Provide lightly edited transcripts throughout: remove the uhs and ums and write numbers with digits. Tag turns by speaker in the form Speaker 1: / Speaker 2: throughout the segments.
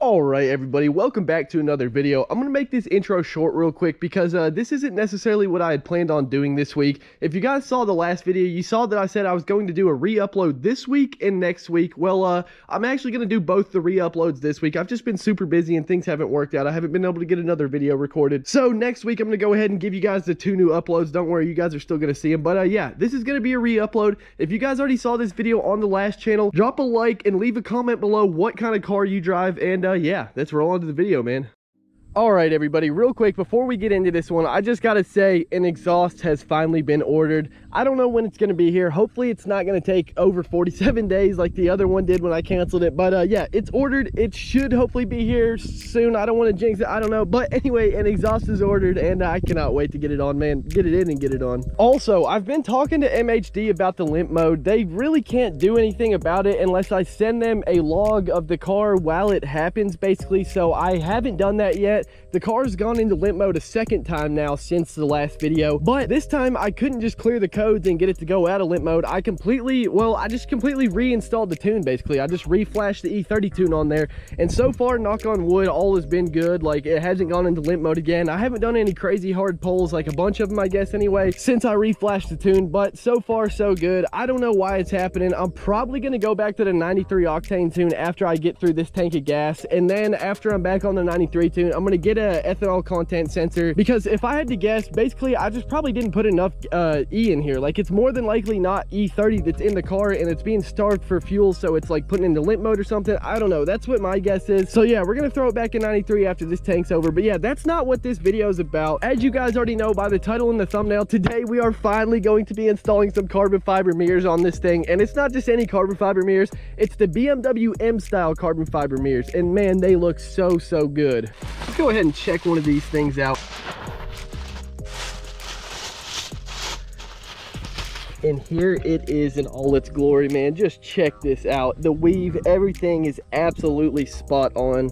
Speaker 1: Alright everybody, welcome back to another video. I'm going to make this intro short real quick because this isn't necessarily what I had planned on doing this week. If you guys saw the last video, you saw that I said I was going to do a re-upload this week and next week. Well, I'm actually going to do both the re-uploads this week. I've just been super busy and things haven't worked out. I haven't been able to get another video recorded. So next week I'm going to go ahead and give you guys the 2 new uploads. Don't worry, you guys are still going to see them. But yeah, this is going to be a re-upload. If you guys already saw this video on the last channel, drop a like and leave a comment below what kind of car you drive. And yeah, let's roll into the video, man. Alright everybody, real quick before we get into this one, I just gotta say an exhaust has finally been ordered. I don't know when it's gonna be here. Hopefully it's not gonna take over 47 days like the other one did when I canceled it. But yeah, it's ordered. It should hopefully be here soon. I don't want to jinx it, I don't know. But anyway, an exhaust is ordered and I cannot wait to get it on, man. Get it in and get it on. Also, I've been talking to MHD about the limp mode. They really can't do anything about it unless I send them a log of the car while it happens, basically. So I haven't done that yet. The car's gone into limp mode a second time now since the last video, but this time I couldn't just clear the codes and get it to go out of limp mode. I just completely reinstalled the tune, basically. I just reflashed the E30 tune on there, and so far, knock on wood, all has been good. Like, it hasn't gone into limp mode again. I haven't done any crazy hard pulls, like a bunch of them, I guess, anyway, since I reflashed the tune, but so far, so good. I don't know why it's happening. I'm probably going to go back to the 93 octane tune after I get through this tank of gas, and then after I'm back on the 93 tune, I'm going to get a ethanol content sensor, because if I had to guess, basically I just probably didn't put enough E in here. Like, it's more than likely not E30 that's in the car and it's being starved for fuel, so it's like putting into limp mode or something. I don't know, that's what my guess is. So yeah, we're gonna throw it back in 93 after this tank's over. But yeah, that's not what this video is about. As you guys already know by the title and the thumbnail, today we are finally going to be installing some carbon fiber mirrors on this thing. And it's not just any carbon fiber mirrors, it's the BMW M style carbon fiber mirrors, and man, they look so good. Let's go ahead and check one of these things out. And here it is in all its glory, man. Just check this out. The weave, everything is absolutely spot on.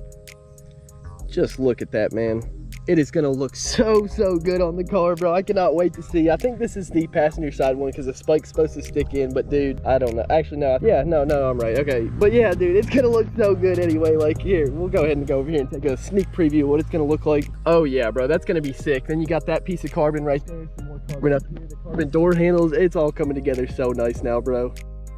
Speaker 1: Just look at that, man. It is gonna look so good on the car, bro. I cannot wait to see. I think this is the passenger side one because the spike's supposed to stick in, but dude, I don't know. Actually, no. Yeah, no, I'm right. Okay, but yeah, dude, it's gonna look so good anyway. Like, here, we'll go ahead and go over here and take a sneak preview of what it's gonna look like. Oh yeah, bro, that's gonna be sick. Then you got that piece of carbon right there. Some more carbon up here. The carbon door handles. It's all coming together so nice now, bro.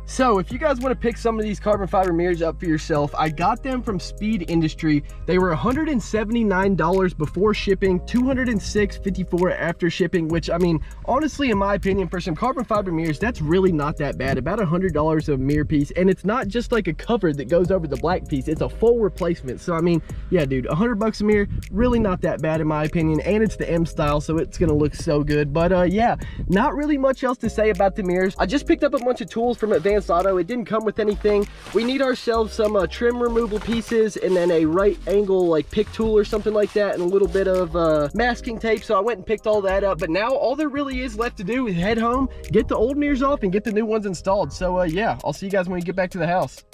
Speaker 1: So if you guys want to pick some of these carbon fiber mirrors up for yourself, I got them from Speed Industry. They were $179 before shipping, $206.54 after shipping, which, I mean, honestly, in my opinion, for some carbon fiber mirrors, that's really not that bad. About $100 a mirror piece, and it's not just like a cover that goes over the black piece, it's a full replacement. So I mean, yeah, dude, $100 a mirror, really not that bad in my opinion, and it's the M style, so it's gonna look so good. But yeah, not really much else to say about the mirrors. I just picked up a bunch of tools from Advanced Auto. It didn't come with anything. We need ourselves some trim removal pieces, and then a right angle like pick tool or something like that, and a little bit of masking tape. So I went and picked all that up, but now all there really is left to do is head home, get the old mirrors off, and get the new ones installed. So yeah, I'll see you guys when we get back to the house.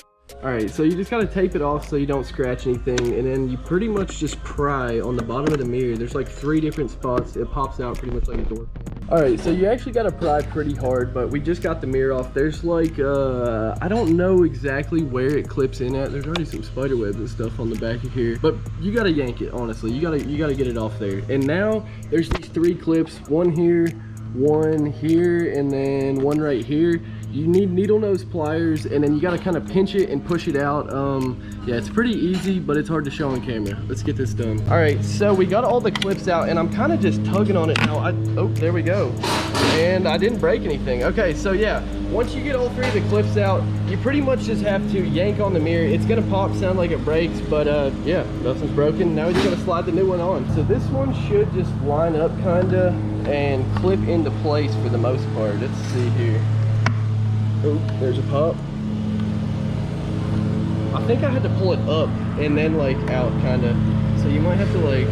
Speaker 1: All right, so you just gotta tape it off so you don't scratch anything, and then you pretty much just pry on the bottom of the mirror. There's like 3 different spots. It pops out pretty much like a door. All right, so you actually gotta pry pretty hard, but we just got the mirror off. There's like, I don't know exactly where it clips in at. There's already some spider webs and stuff on the back of here, but you gotta yank it, honestly. You gotta get it off there. And now there's these 3 clips, one here, and then one right here. You need needle nose pliers, and then you got to kind of pinch it and push it out. Yeah, it's pretty easy, but it's hard to show on camera. Let's get this done. All right, so we got all the clips out, and I'm kind of just tugging on it now. Oh, there we go. And I didn't break anything. Okay, so yeah, once you get all 3 of the clips out, you pretty much just have to yank on the mirror. It's gonna pop, sound like it breaks, but yeah, nothing's broken. Now we just gotta slide the new one on. So this one should just line up kinda and clip into place for the most part. Let's see here. Oh, there's a pop. I think I had to pull it up and then like out kinda. So you might have to like,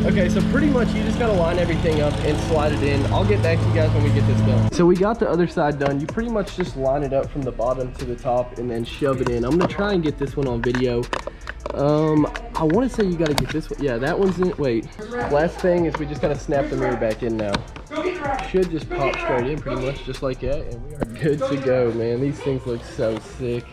Speaker 1: okay, so pretty much you just gotta line everything up and slide it in. I'll get back to you guys when we get this done. So we got the other side done. You pretty much just line it up from the bottom to the top and then shove it in. I'm gonna try and get this one on video. I want to say you got to get this one. Yeah, that one's in. Wait, last thing is we just got to snap the mirror back in now. Should just pop straight in pretty much just like that, and we are good to go, man. These things look so sick.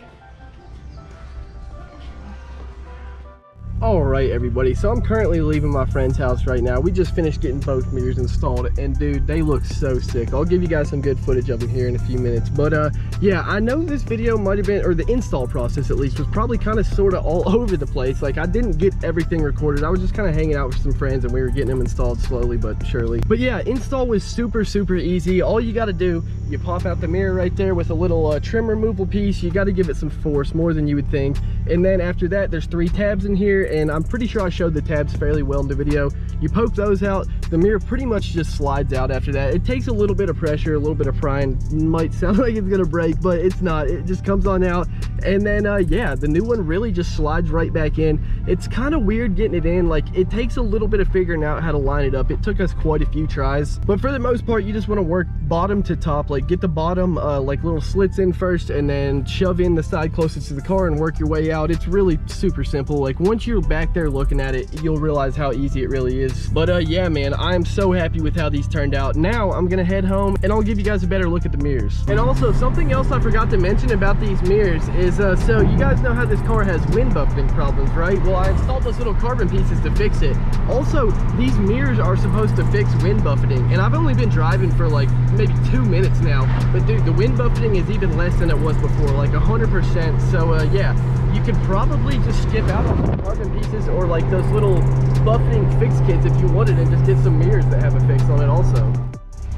Speaker 1: All right, everybody, so I'm currently leaving my friend's house right now. We just finished getting both mirrors installed, and dude, they look so sick. I'll give you guys some good footage of them here in a few minutes. But yeah, I know this video might have been, or the install process at least, was probably kind of sort of all over the place. Like, I didn't get everything recorded. I was just kind of hanging out with some friends and we were getting them installed slowly but surely. But yeah, install was super easy. All you got to do, you pop out the mirror right there with a little trim removal piece. You got to give it some force, more than you would think. And then after that, there's 3 tabs in here, and I'm pretty sure I showed the tabs fairly well in the video. You poke those out, the mirror pretty much just slides out after that. It takes a little bit of pressure, a little bit of prying. Might sound like it's gonna break, but it's not. It just comes on out, and then yeah, the new one really just slides right back in. It's kind of weird getting it in. Like, it takes a little bit of figuring out how to line it up. It took us quite a few tries, but for the most part, you just want to work bottom to top. Like, get the bottom like little slits in first, and then shove in the side closest to the car and work your way out. It's really super simple. Like, once you're back there looking at it, you'll realize how easy it really is. But yeah, man, I'm so happy with how these turned out. Now I'm gonna head home and I'll give you guys a better look at the mirrors. And also, something else I forgot to mention about these mirrors is so you guys know how this car has wind buffeting problems, right? Well, I installed those little carbon pieces to fix it. Also, these mirrors are supposed to fix wind buffeting, and I've only been driving for like maybe 2 minutes now, but dude, the wind buffeting is even less than it was before, like 100%. So yeah, you could probably just skip out on the carbon pieces or like those little buffeting fix kits if you wanted, and just get some mirrors that have a fix on it also.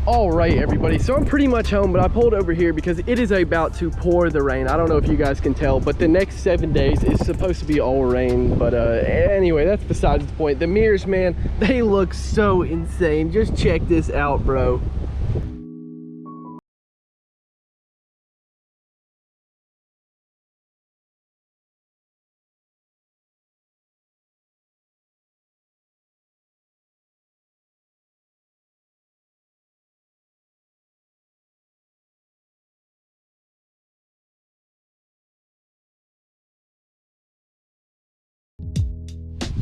Speaker 1: All right, everybody, so I'm pretty much home, but I pulled over here because it is about to pour the rain. I don't know if you guys can tell, but the next 7 days is supposed to be all rain. But anyway, that's besides the point. The mirrors, man, they look so insane. Just check this out, bro.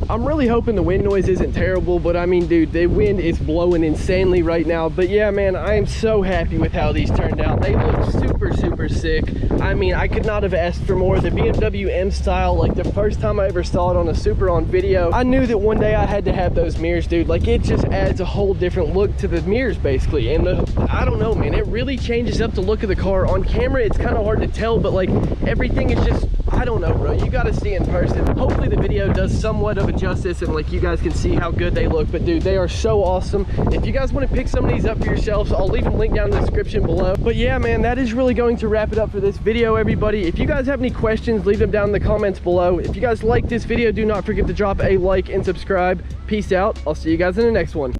Speaker 1: I'm really hoping the wind noise isn't terrible, but I mean, dude, the wind is blowing insanely right now. But yeah, man, I am so happy with how these turned out. They look super sick. I mean, I could not have asked for more. The BMW M style, like the first time I ever saw it on a Supra on video, I knew that one day I had to have those mirrors, dude. Like, it just adds a whole different look to the mirrors, basically. And I don't know, man, it really changes up the look of the car. On camera, it's kind of hard to tell, but like, everything is just, I don't know, bro. You got to see in person. Hopefully the video does somewhat of a justice and like you guys can see how good they look. But dude, they are so awesome. If you guys want to pick some of these up for yourselves, I'll leave a link down in the description below. But yeah, man, that is really going to wrap it up for this video, everybody. If you guys have any questions, leave them down in the comments below. If you guys like this video, do not forget to drop a like and subscribe. Peace out. I'll see you guys in the next one.